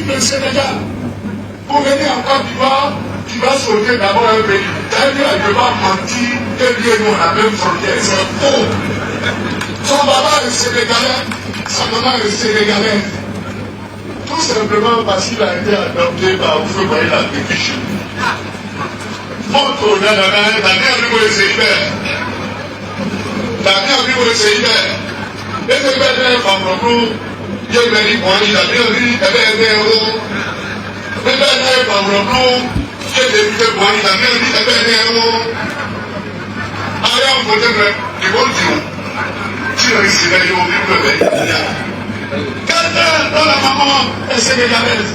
le Sénégal. Pour venir en Côte d'Ivoire, tu vas sauter d'abord un pays. C'est-à-dire qu'il ne peut pas mentir que lui et nous on a la même frontière. C'est faux. Son papa est sénégalais, sa maman est sénégalaise. Tout simplement parce qu'il a été adopté par Oufou Boïla Pékiche. Montre au Nanana, t'as bien vu où le Célibert. T'as bien vu où le Célibert. Et c'est bien un fameux. Il y a eu des points, il a bien vu, il y avait un héros. Mais bien un fameux. Il y a des points, il a bien vu, il y avait un héros. Allez, on peut dire, du bon Dieu. Tu as réussi à y ouvrir quelqu'un dont la maman est sénégalaise,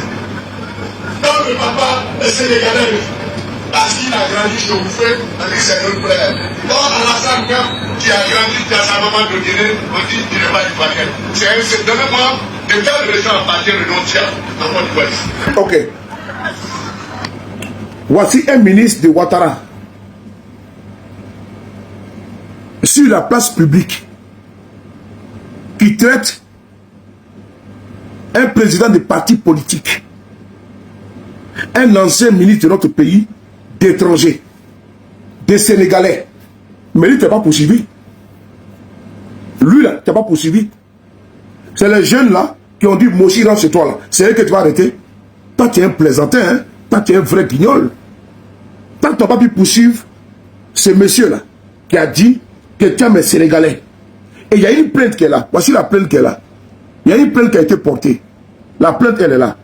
dont le papa est sénégalais, parce qu'il a grandi chez Oufé, on dit c'est notre frère. Dont Alassane qui a grandi dans sa maman de Guinée, on dit qu'il n'est pas ivoirien. C'est donnez-moi de quelle région appartient le nom Tchad dans Côte d'Ivoire. Ok. Voici un ministre de Ouattara sur la place publique qui traite un président de parti politique, un ancien ministre de notre pays, d'étrangers, des Sénégalais. Mais lui, tu n'es pas poursuivi. Lui, là, tu n'es pas poursuivi. C'est les jeunes, là, qui ont dit, Moshi, rentre chez toi, là. C'est eux que tu vas arrêter. Toi, tu es un plaisantin, hein. Toi, tu es un vrai guignol. Toi, tu n'as pas pu poursuivre ce monsieur-là, qui a dit que tu es un Sénégalais. Et il y a une plainte qui est là. Voici la plainte qui est là. Il y a une plainte qui a été portée. La plainte, elle est là.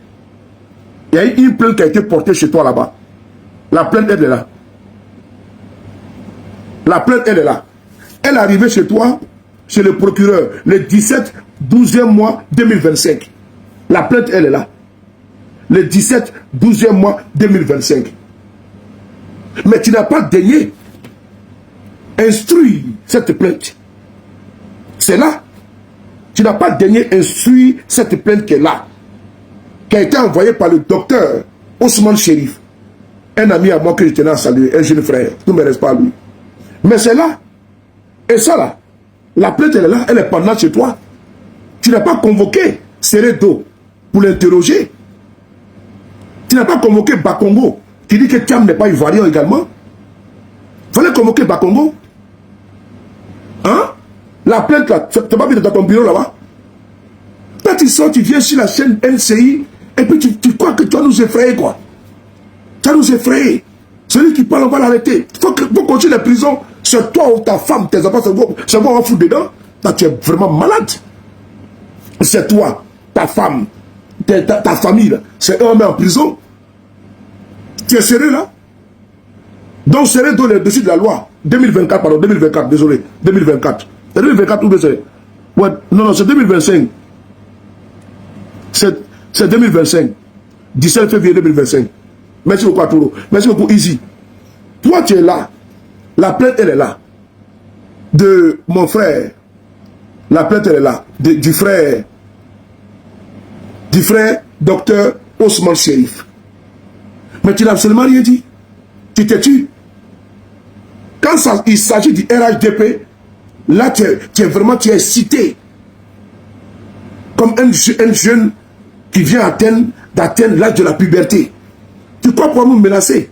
Il y a une plainte qui a été portée chez toi là-bas. La plainte, elle est là. La plainte, elle est là. Elle est arrivée chez toi, chez le procureur, le 17, 12e mois 2025. La plainte, elle est là. Le 17, 12e mois 2025. Mais tu n'as pas daigné instruire cette plainte. C'est là. Tu n'as pas daigné instruire cette plainte qui est là, qui a été envoyée par le docteur Ousmane Chérif, un ami à moi que je tenais à saluer, un jeune frère, tout ne me reste pas à lui. Mais c'est là. Et ça là, la plainte elle est là, elle est pendant chez toi. Tu n'as pas convoqué Seredo pour l'interroger. Tu n'as pas convoqué Bakongo, qui dit que Thiam n'est pas ivoirien également. Il fallait convoquer Bakongo. Hein? La plainte là, tu n'as pas vu dans ton bureau là-bas? Quand tu sors, tu viens sur la chaîne NCI, et puis tu crois que tu vas nous effrayer, quoi. Tu vas nous effrayer. Celui qui parle, on va l'arrêter. Il faut continuer la prison. C'est toi ou ta femme, tes enfants, c'est moi, on va foutre dedans. Là, tu es vraiment malade. C'est toi, ta femme, ta famille, c'est eux, on met en prison. Tu es sérieux là? Donc, sérieux dans le dessus de la loi. 2024, pardon, 2024, désolé. 2024. C'est 2024 ou bien c'est... Ouais, non, c'est 2025. C'est 2025. 17 février 2025. Merci beaucoup Arturo. Merci beaucoup Easy. Toi, tu es là. La plainte, elle est là. De mon frère. La plainte, elle est là. Du frère docteur Ousmane Chérif. Mais tu n'as absolument rien dit. Tu t'es tué. Quand il s'agit du RHDP, là, tu es cité comme un jeune qui vient d'atteindre l'âge de la puberté. Tu crois pouvoir nous menacer?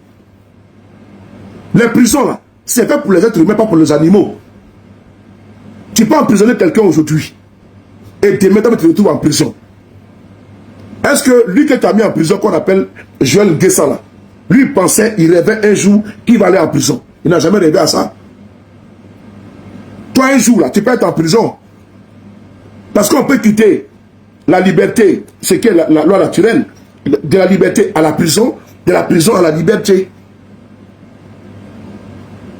Les prisons, là, c'est fait pour les êtres humains, pas pour les animaux. Tu peux emprisonner quelqu'un aujourd'hui et demain, tu te retrouves en prison. Est-ce que lui que tu as mis en prison, qu'on appelle Joël Guessa, là, lui pensait, il rêvait un jour qu'il va aller en prison. Il n'a jamais rêvé à ça. Toi, un jour, là, tu peux être en prison. Parce qu'on peut quitter la liberté, ce qui est la loi naturelle, de la liberté à la prison, de la prison à la liberté.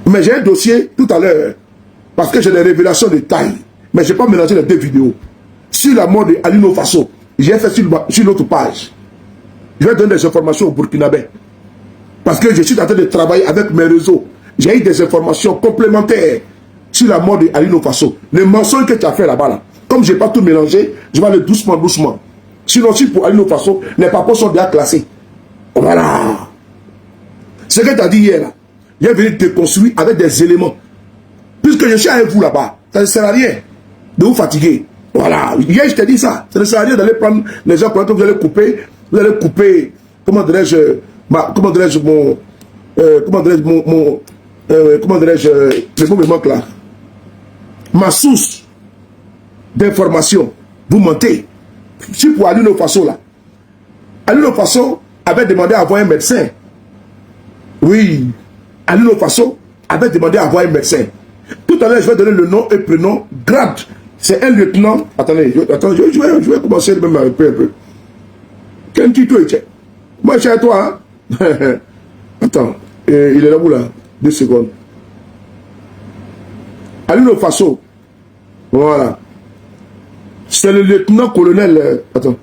Mais j'ai un dossier tout à l'heure, parce que j'ai des révélations de taille, mais je n'ai pas mélangé les deux vidéos. Sur la mort de Alino Faso, j'ai fait sur l'autre page. Je vais donner des informations au Burkinabé. Parce que je suis en train de travailler avec mes réseaux. J'ai eu des informations complémentaires sur la mort de Alino Faso. Les mensonges que tu as fait là-bas, là, comme je n'ai pas tout mélangé, je vais aller doucement, doucement. Sinon, si pour Alino Faso, les papiers sont déjà classés. Voilà. Ce que tu as dit hier, là, je vais venir te construire avec des éléments. Puisque je suis avec vous là-bas, ça ne sert à rien de vous fatiguer. Voilà. Hier, je t'ai dit ça. Ça ne sert à rien d'aller prendre les gens pendant que vous allez couper vous allez couper, comment dirais-je, comment dirais-je, le mot me manque là, ma source d'information, vous mentez. Si pour Alino Faso là, Alino Faso avait demandé à avoir un médecin. Oui, Alino Faso avait demandé à avoir un médecin. Tout à l'heure, je vais donner le nom et prénom, grade. C'est un lieutenant. Attendez, je vais commencer même un peu. Quel titre tu es? Moi, je suis à toi. Hein? Attends, il est là où là? 2 secondes. Alino Faso. Voilà. C'est le lieutenant-colonel. Attends.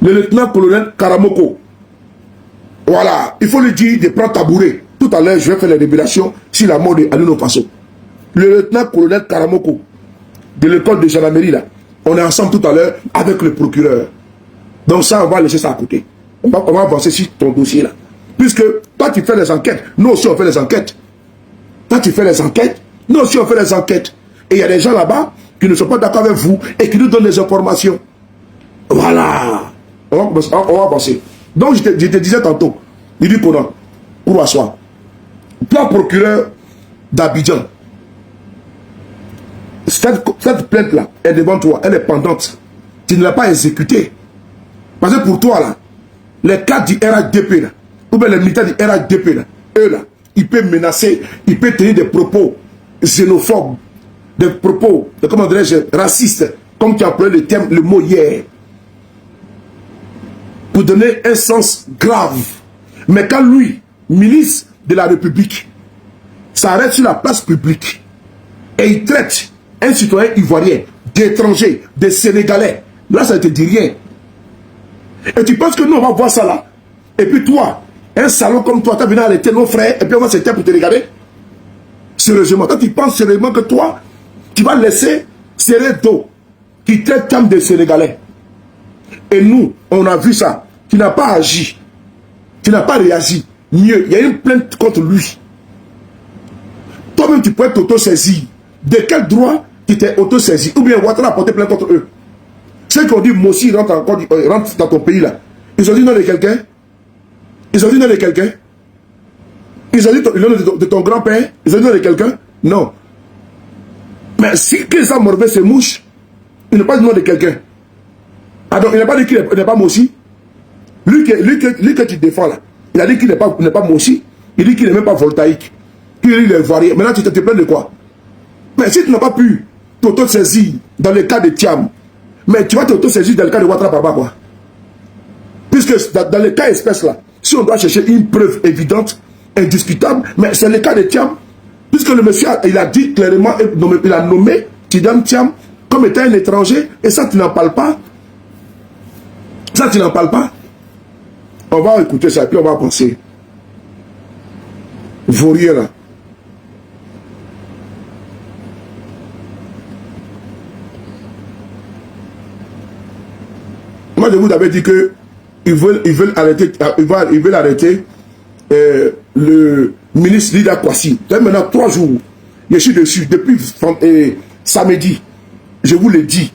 Le lieutenant-colonel Karamoko. Voilà. Il faut lui dire de prendre tabouret. Tout à l'heure, je vais faire les révélations sur la mort de Alino Faso. Le lieutenant-colonel Karamoko de l'école de gendarmerie là. On est ensemble tout à l'heure avec le procureur. Donc ça, on va laisser ça à côté. On va avancer sur ton dossier là. Puisque toi, tu fais les enquêtes. Nous aussi, on fait les enquêtes. Toi, tu fais les enquêtes. Nous aussi, on fait les enquêtes. Et il y a des gens là-bas qui ne sont pas d'accord avec vous et qui nous donnent des informations. Voilà. On va avancer. Donc, je te disais tantôt, il dit pour asseoir. Toi, procureur d'Abidjan, cette plainte-là est devant toi, elle est pendante. Tu ne l'as pas exécutée. Parce que pour toi, là, les cadres du RHDP, là, ou bien les militaires du RHDP, là, eux, là, ils peuvent menacer, ils peuvent tenir des propos xénophobes, des propos, comment dirais-je, racistes, comme tu as employé le mot hier, pour donner un sens grave. Mais quand lui, milice de la République, s'arrête sur la place publique et il traite un citoyen ivoirien, d'étranger, de Sénégalais, là ça ne te dit rien. Et tu penses que nous on va voir ça là? Et puis toi, un salaud comme toi, tu as venu arrêter nos frères et puis on va se taire pour te regarder? Sérieusement, toi tu penses sérieusement que toi, tu vas laisser serrer d'eau qui traite comme des Sénégalais? Et nous, on a vu ça. Tu n'as pas agi. Tu n'as pas réagi. Mieux, il y a une plainte contre lui. Toi-même, tu peux t'auto-saisir. De quel droit tu t'es auto-saisi? Ou bien Ouattara a porté plainte contre eux? Ceux qui ont dit Mossi rentre dans ton pays là. Ils ont dit non de quelqu'un? Ils ont dit non de quelqu'un? Ils ont dit de ton grand-père? Ils ont dit non de quelqu'un? Non. Mais si Kéza Morvé se mouche, il n'a pas dit non de quelqu'un. Ah donc il n'a pas dit qu'il n'est pas Mossi. Lui que tu défends là, il a dit qu'il n'est pas Mossi. Il dit qu'il n'est même pas voltaïque. Qu'il est varié. Maintenant tu te plains de quoi? Mais si tu n'as pas pu t'auto-saisir dans le cas de Thiam, mais tu vas t'auto-saisir dans le cas de Ouattara Baba quoi. Puisque dans le cas espèce là, si on doit chercher une preuve évidente, indiscutable, mais c'est le cas de Thiam. Puisque le monsieur, il a dit clairement, il a nommé Tidam Thiam comme étant un étranger, et ça tu n'en parles pas. Ça tu n'en parles pas. On va écouter ça et puis on va penser. Vaurier là. Moi je vous avais dit que ils veulent arrêter le ministre Lida Kwasi. Maintenant 3 jours. Je suis dessus depuis samedi. Je vous l'ai dit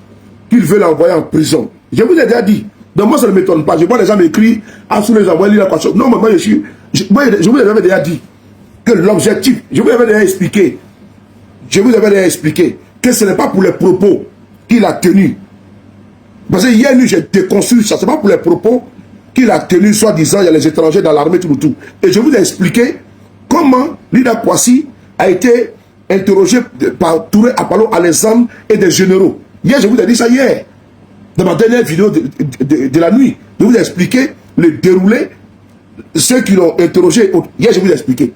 qu'ils veulent l'envoyer en prison. Je vous ai déjà dit. Donc moi ça ne m'étonne pas. Je vois les gens m'écrire sous les envoyer Lida Kwasi. Non, mais moi je vous avais déjà dit que l'objectif, je vous avais déjà expliqué. Je vous avais déjà expliqué que ce n'est pas pour les propos qu'il a tenus. Parce que hier nuit, j'ai déconstruit ça. Ce n'est pas pour les propos qu'il a tenus, soi-disant, il y a les étrangers dans l'armée, tout. Et je vous ai expliqué comment Lida Kwasi a été interrogé par Touré Apollo Alexandre et des généraux. Hier, je vous ai dit ça hier. Dans ma dernière vidéo de la nuit, je vous ai expliqué le déroulé, ceux qui l'ont interrogé. Hier, je vous ai expliqué.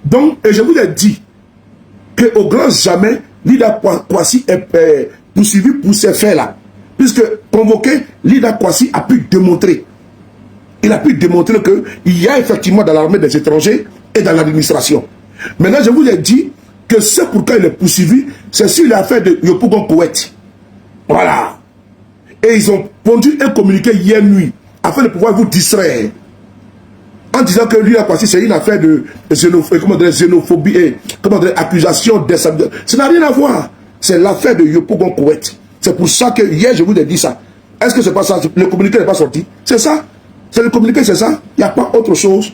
Donc, et je vous ai dit qu'au grand jamais, Lida Kwasi est poursuivi pour ces faits-là. Puisque convoqué, Lida Kwasi a pu démontrer. Il a pu démontrer qu'il y a effectivement dans l'armée des étrangers et dans l'administration. Maintenant, je vous ai dit que c'est pourquoi il est poursuivi, c'est sur l'affaire de Yopougon Koweït. Voilà. Et ils ont pondu un communiqué hier nuit afin de pouvoir vous distraire. En disant que Lida Kwasi, c'est une affaire de xénophobie et accusation d'instabilité. Ça n'a rien à voir. C'est l'affaire de Yopougon Koweït. C'est pour ça que hier, je vous ai dit ça. Est-ce que c'est pas ça? Le communiqué n'est pas sorti. C'est ça. C'est le communiqué, c'est ça. Il n'y a pas autre chose.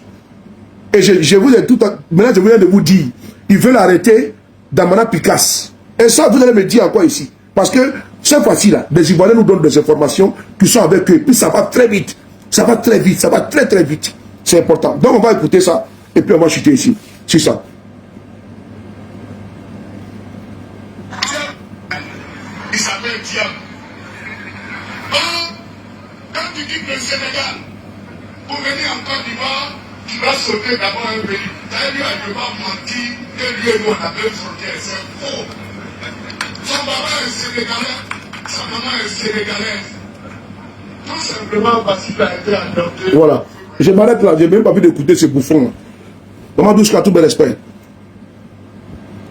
Et je vous ai tout... Maintenant, je viens de vous dire, ils veulent arrêter Damana Picasse. Et ça, vous allez me dire encore ici. Parce que cette fois-ci-là, les Ivoiriens nous donnent des informations qui sont avec eux. Puis ça va très vite. Ça va très vite. Ça va très très vite. C'est important. Donc on va écouter ça. Et puis on va chuter ici. C'est ça. Il s'appelle Diab. Quand tu quittes le Sénégal pour venir en Côte d'Ivoire, tu dois sauter d'abord un pays. D'ailleurs, il ne va pas mentir que lui et nous on a deux frontières. C'est faux. Son papa est sénégalais, sa maman est sénégalaise. Tout simplement parce qu'il a été adopté. Voilà. Je m'arrête là. Je n'ai même pas envie d'écouter ces bouffons. Maman Douce, tout bel respect.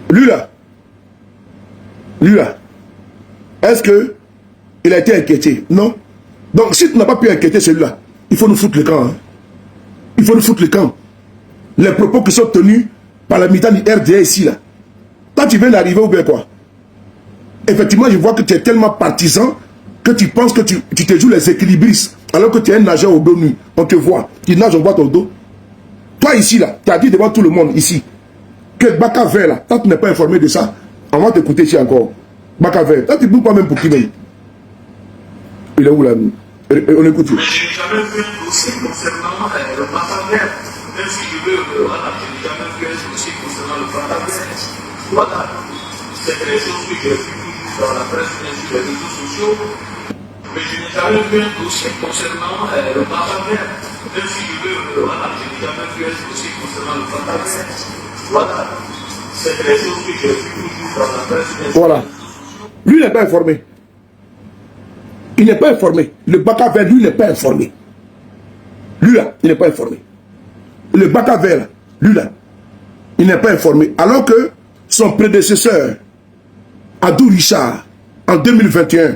Lui là, est-ce que il a été inquiété? Non. Donc si tu n'as pas pu inquiéter celui-là, il faut nous foutre le camp. Hein. Il faut nous foutre le camp. Les propos qui sont tenus par la militante du RDA ici là. Toi tu viens d'arriver ou bien quoi? Effectivement, je vois que tu es tellement partisan que tu penses que tu te joues les équilibristes alors que tu es un nageur au dos nu. On te voit. Tu nages, on voit ton dos. Toi ici là, tu as dit devant tout le monde ici que Baka Vert là, toi tu n'es pas informé de ça. On va t'écouter ici encore. Baka Vert, toi tu ne bouges pas même pour qui même. Il est où là? On écoute. Mais je n'ai jamais fait un dossier concernant le Baka Vert. Même si je veux, voilà, je n'ai jamais fait un dossier concernant le Baka Vert. Voilà. C'est des choses que j'ai vues dans la presse et sur les réseaux sociaux. Mais je n'ai jamais fait un dossier concernant le Baka Vert. Même si je veux, voilà, je n'ai jamais fait un dossier concernant le Baka Vert. Voilà. C'est des choses que j'ai vues dans la presse et sur voilà. Lui n'est pas informé. Il n'est pas informé. Le Baka Vert, lui, n'est pas informé. Lui là, il n'est pas informé. Le Baka Vert, lui là, il n'est pas informé. Alors que son prédécesseur, Adou Richard, en 2021,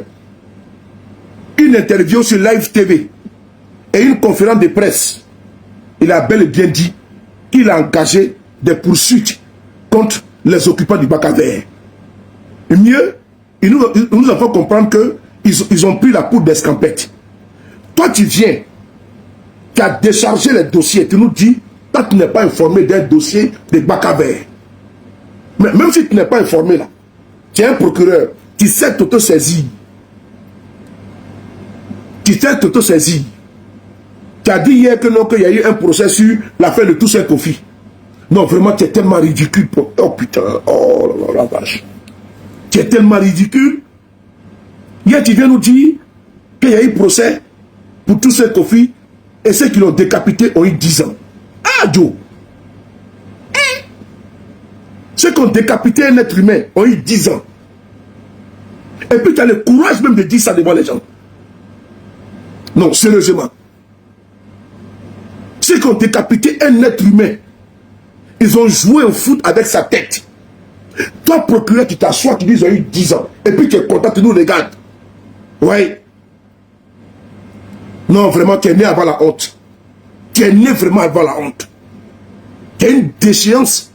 une interview sur Live TV et une conférence de presse, il a bel et bien dit qu'il a engagé des poursuites contre les occupants du Baka Vert. Et mieux, il nous a fait comprendre qu'ils ont pris la poudre d'escampette. Toi, tu viens, tu as déchargé les dossiers, tu nous dis, toi, tu n'es pas informé d'un dossier de Baka Vert. Mais même si tu n'es pas informé là, tu es un procureur, tu sais t'auto-saisir. Tu sais t'auto-saisir. Tu as dit hier que non, qu'il y a eu un procès sur l'affaire de tous ces conflits. Non, vraiment, tu es tellement ridicule. Oh putain, oh la vache. Tu es tellement ridicule. Hier, tu viens nous dire qu'il y a eu procès pour tous ces conflits et ceux qui l'ont décapité ont eu 10 ans. Ah, Joe. Ceux qui ont décapité un être humain ont eu 10 ans. Et puis tu as le courage même de dire ça devant les gens. Non, sérieusement. Ceux qui ont décapité un être humain, ils ont joué au foot avec sa tête. Toi, procureur, tu t'assois, tu dis ils ont eu 10 ans. Et puis tu es content, tu nous regardes. Oui. Non, vraiment, tu es né avant la honte. Tu es né vraiment avant la honte. Tu as une déchéance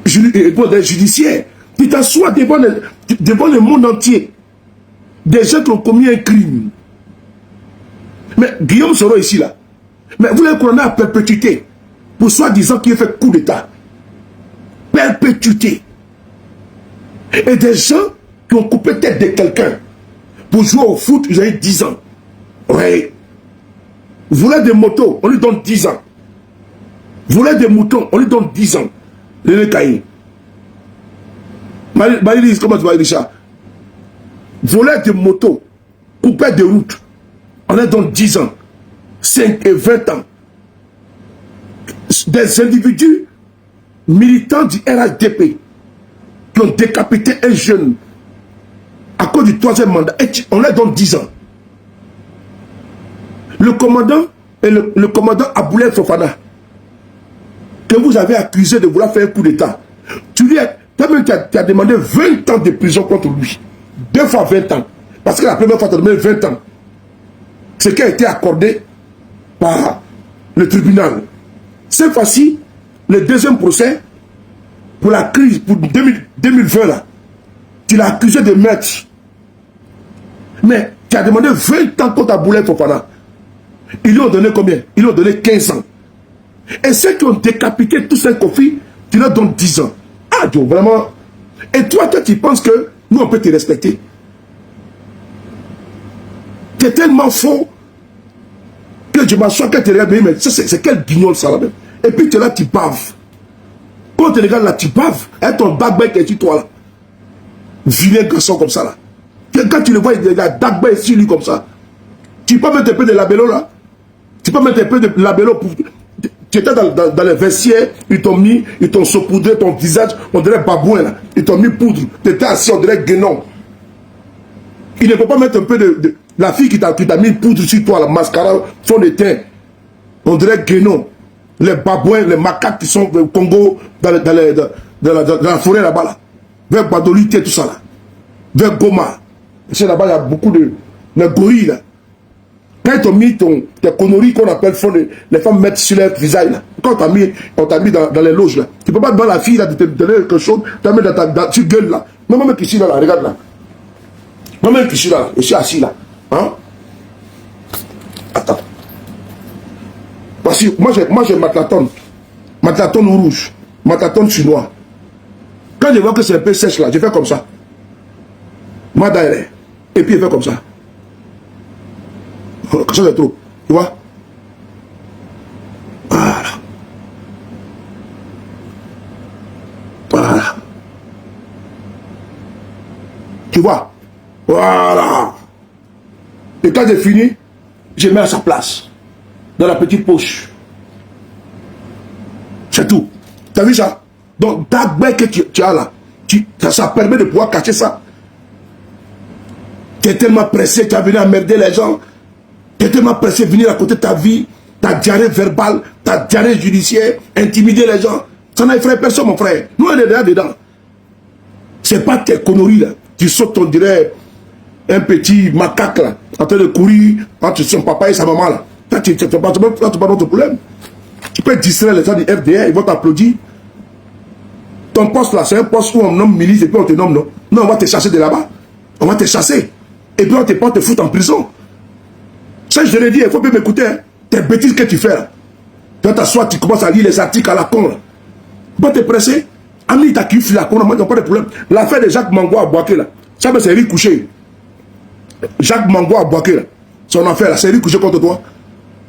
judiciaire. Tu t'assois devant le monde entier. Des gens qui ont commis un crime. Mais Guillaume Soro ici là. Mais vous l'avez condamné à perpétuité. Pour soi-disant qu'il a fait coup d'état. Perpétuité. Et des gens qui ont coupé tête de quelqu'un. Pour jouer au foot, ils ont eu 10 ans. Oui. Vous voulez des motos, on lui donne 10 ans. Vous voulez des moutons, on lui donne 10 ans. Léné Kaï. Marie-Lise, comment tu vas dire ça? Voler des motos, couper des routes, on lui donne 10 ans. 5 et 20 ans. Des individus militants du RHDP qui ont décapité un jeune à cause du 3e mandat, et on leur donne 10 ans. Le commandant et le commandant Aboulay Fofana, que vous avez accusé de vouloir faire un coup d'état, tu as demandé 20 ans de prison contre lui. 2 fois 20 ans. Parce que la première fois, tu as demandé 20 ans. Ce qui a été accordé par le tribunal. Cette fois-ci, le deuxième procès, pour la crise, pour 2020, là, tu l'as accusé de meurtre. Mais tu as demandé 20 ans contre Aboulaye Fofana. Ils lui ont donné combien? Ils lui ont donné 15 ans. Et ceux qui ont décapité tous ces conflits, tu leur donnes 10 ans. Ah, Dieu, vraiment. Et toi, tu penses que nous, on peut te respecter? Tu es tellement faux que je m'assois que tu regardes, mais c'est quel guignol ça là même. Et puis tu es là, tu baves. Quand tu regardes là, tu baves. Et ton backback est sur toi là. Vilain garçon comme ça là. Quand tu le vois, il a backback sur lui comme ça. Tu peux mettre un peu de labello là. Tu peux mettre un peu de labello pour. Tu étais dans les vestiaires, ils t'ont saupoudré ton visage, on dirait babouin là. Ils t'ont mis poudre. Tu étais assis, on dirait guénon. Il ne peut pas mettre un peu de la fille qui t'a mis poudre sur toi, la mascara, son éteint. On dirait guénon. Les babouins, les macaques qui sont au Congo, dans la forêt là-bas là. Vers Badolite et tout ça là. Vers Goma. Parce que là-bas, il y a beaucoup de gorilles là. Quand ils t'ont mis tes conneries qu'on appelle les femmes mettent sur leur visage là. Quand on t'a mis dans les loges là. Tu peux pas demander à la fille là de te donner quelque chose, tu mis dans ta gueule là. Même ici là, regarde là. Même ici là, je suis assis là. Hein? Attends. Voici, moi j'ai Matlaton. Matlaton rouge. Matlaton chinois. Quand je vois que c'est un peu sèche là, je fais comme ça. Madaire. Et puis je fais comme ça. Ça c'est trop. Tu vois? Voilà. Voilà. Tu vois? Voilà. Et quand j'ai fini, je mets à sa place. Dans la petite poche. C'est tout. Tu as vu ça? Donc, d'ailleurs que tu as là, ça permet de pouvoir cacher ça. Tu es tellement pressé, tu as venu emmerder les gens. Tu es tellement pressé de venir à côté de ta vie, ta diarrhée verbale, ta diarrhée judiciaire, intimider les gens. Ça n'a effrayé personne, mon frère. Nous, on est dedans. C'est pas tes conneries, là. Tu sautes, on dirait, un petit macaque, là, en train de courir entre son papa et sa maman, là. Là, tu n'as pas d'autre problème. Tu peux distraire les gens du FDR, ils vont t'applaudir. Ton poste, là, c'est un poste où on nomme milice et puis on te nomme, non? Non, on va te chasser de là-bas. On va te chasser. Et puis on te fout en prison. Ça, je te l'ai dit, il faut bien m'écouter. Hein. Tes bêtises que tu fais là. Tu vas t'asseoir, tu commences à lire les articles à la con là. Pas te presser. Ami, t'as kiffé la con, il n'y a pas de problème. L'affaire de Jacques Mango à Boaké là. Ça, c'est Eric Couché. Jacques Mango à Boaké là. Son affaire là, c'est Eric Couché contre toi.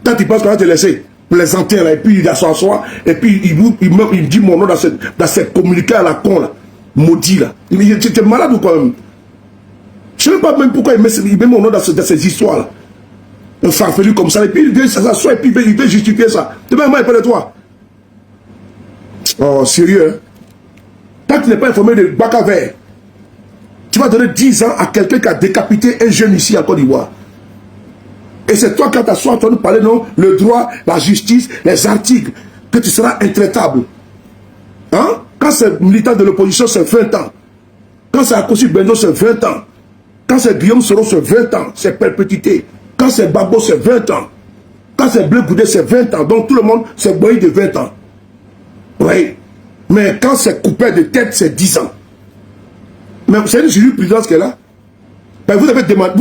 Quand tu penses qu'on va te laisser plaisanter là, et puis il s'assoit, et puis il dit mon nom dans cette communiqué à la con là. Maudit là. Tu es malade ou quoi même? Je ne sais pas même pourquoi il met mon nom dans ces histoires là. Un farfelu comme ça, et puis il vient s'asseoir, et puis il veut justifier ça. Demain, moi, il parle de toi. Oh, sérieux, hein? Tant que tu n'es pas informé de Baka Vert, tu vas donner 10 ans à quelqu'un qui a décapité un jeune ici en Côte d'Ivoire. Et c'est toi qui t'assois, tu vas nous parler, non? Le droit, la justice, les articles, que tu seras intraitable. Hein? Quand c'est militant de l'opposition, c'est 20 ans. Quand c'est Akossi Bendo, c'est 20 ans. Quand c'est Guillaume Soro, c'est 20 ans. C'est perpétuité. Quand c'est Babo, c'est 20 ans. Quand c'est Bleu Goudé, c'est 20 ans. Donc tout le monde, c'est boy de 20 ans. Oui. Mais quand c'est coupé de tête, c'est 10 ans. Mais c'est une jurisprudence qui est là. Ben, vous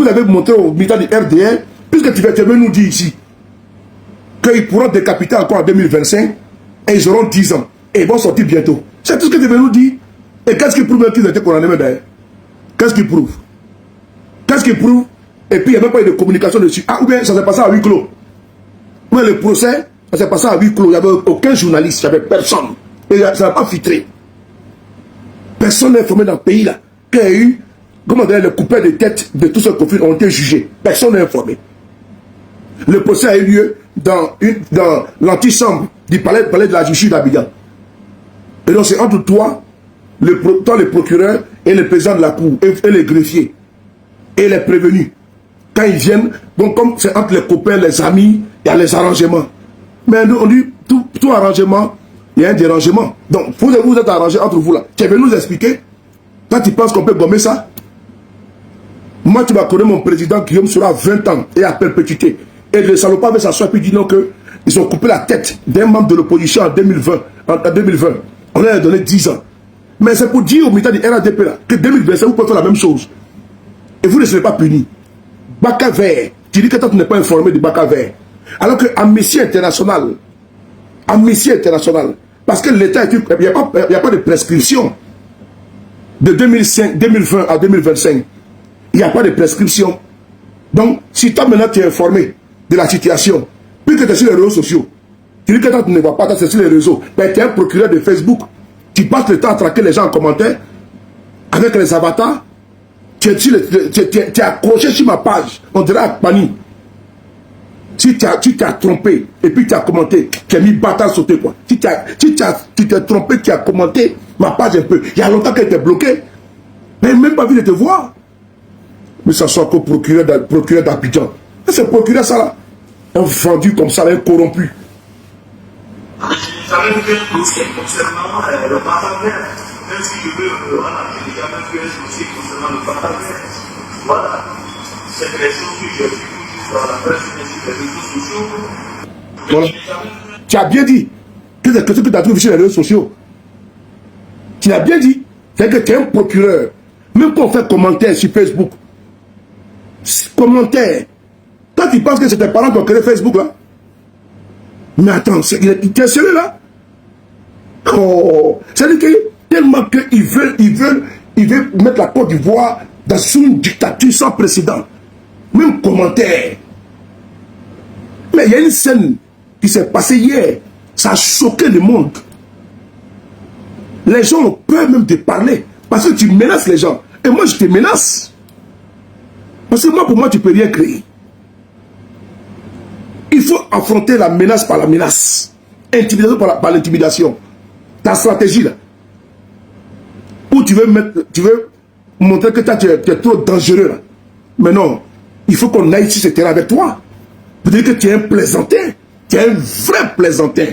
avez montré aux militants du RDR, puisque tu veux nous dire ici, qu'ils pourront décapiter encore en 2025, et ils auront 10 ans. Et ils vont sortir bientôt. C'est tout ce que tu veux nous dire. Et qu'est-ce qui prouve qu'ils étaient condamnés d'ailleurs? Qu'est-ce qui prouve? Qu'est-ce qui prouve? Et puis il n'y a même pas eu de communication dessus. Ah, ou bien ça s'est passé à huis clos. Ou bien le procès, ça s'est passé à huis clos. Il n'y avait aucun journaliste, il n'y avait personne. Et ça n'a pas filtré. Personne n'est informé dans le pays là. Qu'il y a eu, comment dire, les coupeurs de tête de tous ces conflits ont été jugés. Personne n'est informé. Le procès a eu lieu dans l'antichambre du palais de la justice d'Abidjan. Et donc c'est entre toi, le procureur et le président de la cour, et les greffiers, et les prévenus. Quand ils viennent, donc comme c'est entre les copains, les amis, il y a les arrangements. Mais nous, on dit, tout arrangement, il y a un dérangement. Donc, vous êtes arrangés entre vous là. Tu es venu nous expliquer. Quand tu penses qu'on peut gommer ça, moi, tu vas connaître mon président Guillaume sera 20 ans et à perpétuité. Et le salopard veut s'asseoir et puis dit non qu'ils ont coupé la tête d'un membre de l'opposition en 2020. On leur a donné 10 ans. Mais c'est pour dire au militaire du RADP là, que 2025, vous pouvez faire la même chose. Et vous ne serez pas punis. Baka Vert. Tu dis que toi, tu n'es pas informé de Baka Vert. Alors que Amnesty International, parce que l'État, il n'y a pas de prescription. De 2020 à 2025, il n'y a pas de prescription. Donc, si toi maintenant tu es informé de la situation, puis que tu es sur les réseaux sociaux, tu dis que toi tu ne vois pas, tu es sur les réseaux, ben, tu es un procureur de Facebook, tu passes le temps à traquer les gens en commentaire, avec les avatars, tu es accroché sur ma page, on dirait à Pani. Si tu t'as trompé, et puis tu as commenté, tu as mis bâtard sauté quoi. Si tu t'es trompé, tu as commenté ma page un peu. Il y a longtemps qu'elle était bloquée. Mais même pas vu de te voir. Mais ça soit que procureur d'Abidjan. C'est procureur ça là. Un vendu comme ça, un corrompu. Ça même fait un dossier concernant le partenaire. Même si je veux, voilà, j'ai déjà même fait un dossier concernant le partenaire. Voilà. C'est les choses que j'ai vues dans la presse et sur les réseaux sociaux. Voilà. Tu as bien dit que c'est ce que tu as trouvé sur les réseaux sociaux. Tu l'as bien dit. C'est que tu es un procureur. Même quand on fait commentaire sur Facebook, commentaire, toi tu penses que c'est tes parents qui ont créé Facebook là? Mais attends, il est sérieux là? Oh, c'est-à-dire que tellement qu'ils veulent mettre la Côte d'Ivoire dans une dictature sans précédent. Même commentaire. Mais il y a une scène qui s'est passée hier. Ça a choqué le monde. Les gens ont peur même de parler. Parce que tu menaces les gens. Et moi, je te menace. Parce que moi, pour moi, tu ne peux rien créer. Il faut affronter la menace par la menace. Intimidation par l'intimidation. Ta stratégie, là. Où tu veux montrer que tu es trop dangereux, là. Mais non. Il faut qu'on aille sur ce terrain avec toi. Pour dire que tu es un plaisantin. Tu es un vrai plaisantin.